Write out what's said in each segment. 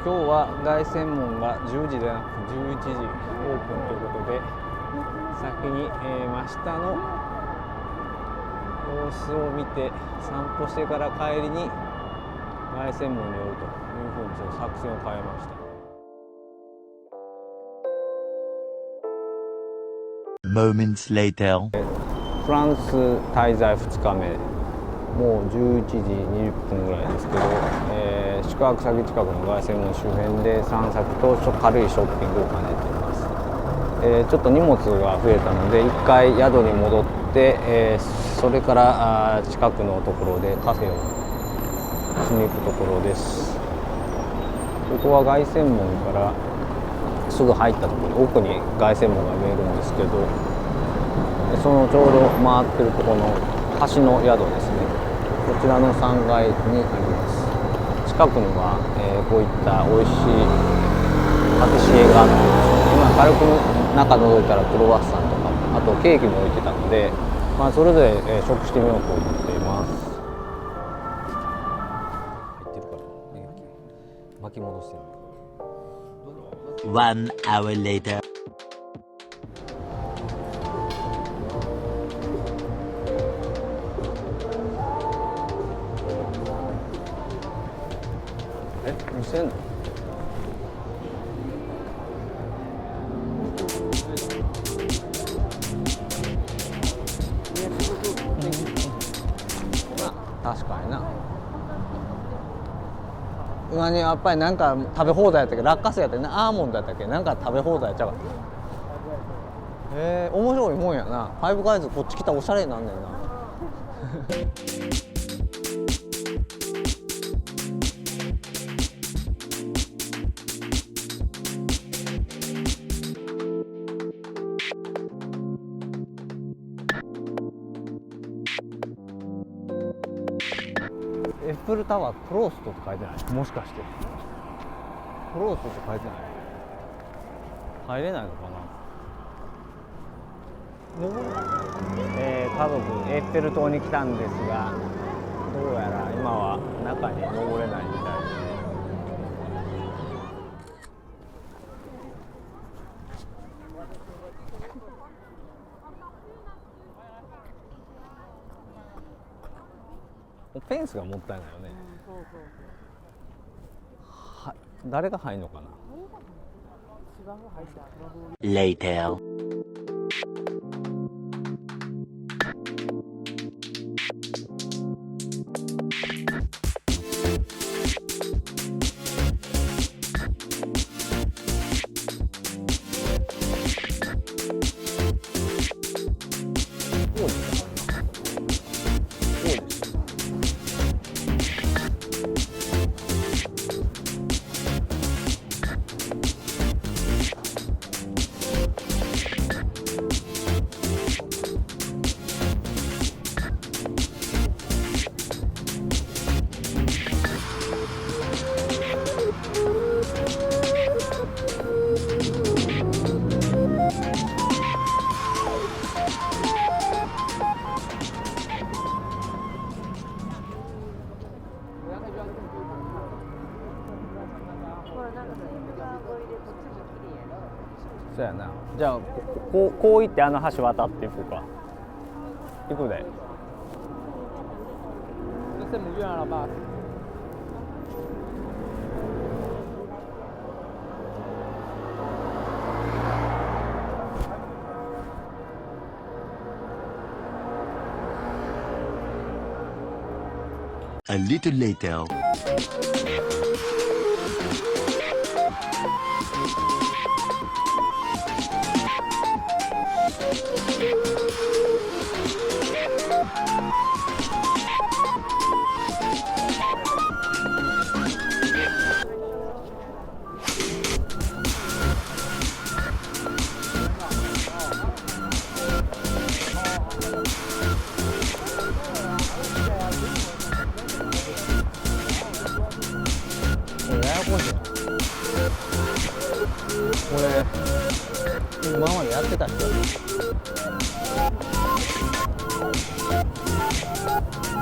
今日は凱旋門が10時でなく11時オープンということで、先に、真下の様子を見て散歩してから帰りに凱旋門に寄るというふうにちょっと作戦を変えました。Moments later. フランス滞在2日目、もう11時20分ぐらいですけど、宿泊先近くの凱旋門周辺で散策と軽いショッピングを兼ねています。ちょっと荷物が増えたので一回宿に戻って、それから近くのところでカフェをしに行くところです。ここは凱旋門からすぐ入ったところ、奥に凱旋門が見えるんですけど、そのちょうど回ってるところの橋の宿ですね、こちらの3階にあります。近くには、こういった美味しいパティシエがあってですね、今軽く中覗いたらクロワッサンとか、あとケーキも置いてたので、それぞれ、食してみようと思っています。入ってるから巻き戻してる。1 hour later. 見せんの？確かにな。今にやっぱりなんか食べ放題やったっけ、落花生やったっけ、アーモンドやったっけ、なんか食べ放題ちゃうかった。面白いもんやな。ファイブガイズこっち来たらおしゃれになんねんな。エッフェルタワークローストって書いてない？もしかしてクローストって書いてない？入れないのかな。家族エッフェル塔に来たんですが、どうやら今は中に登れないみたいですね。フェンスがもったいないよね。誰が入るのかな。Later. そうやな。じゃあこう行ってあの橋渡っていこうか。行くで。A little later. これ今までやってた人な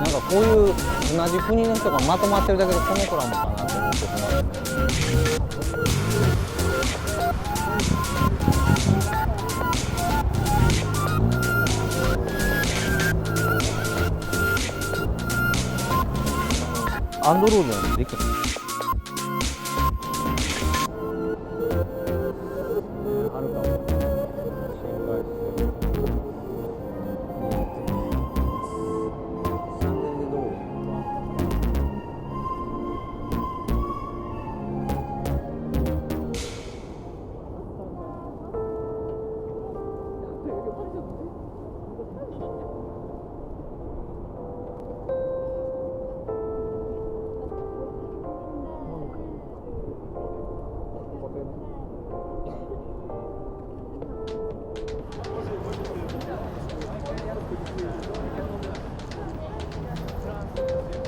んかこういう同じ国の人がまとまってるだけでこの子らもかなと思ってしまうね。アンドロイドなんてできない。あるかも。新外線。サンデー通り。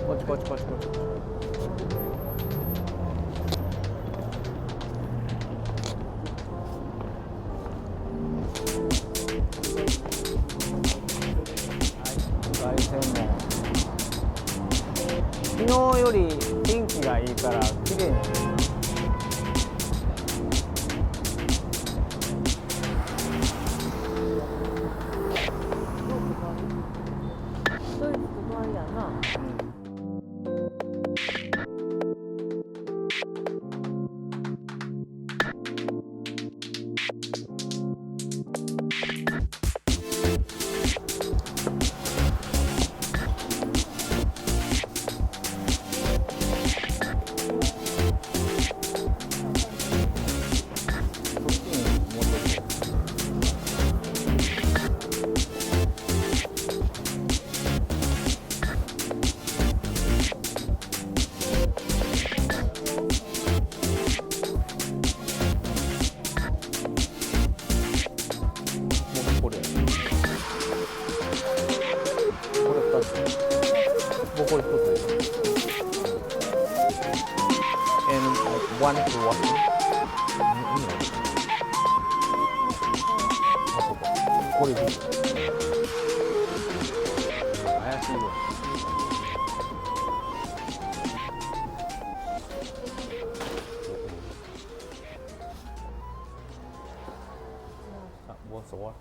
こっちこっちこっちこっち。凱旋門。昨日より天気がいいから綺麗に。ドイツと隣やな。これ一つです。And one for walking. これです。怪しいよ。What's the what?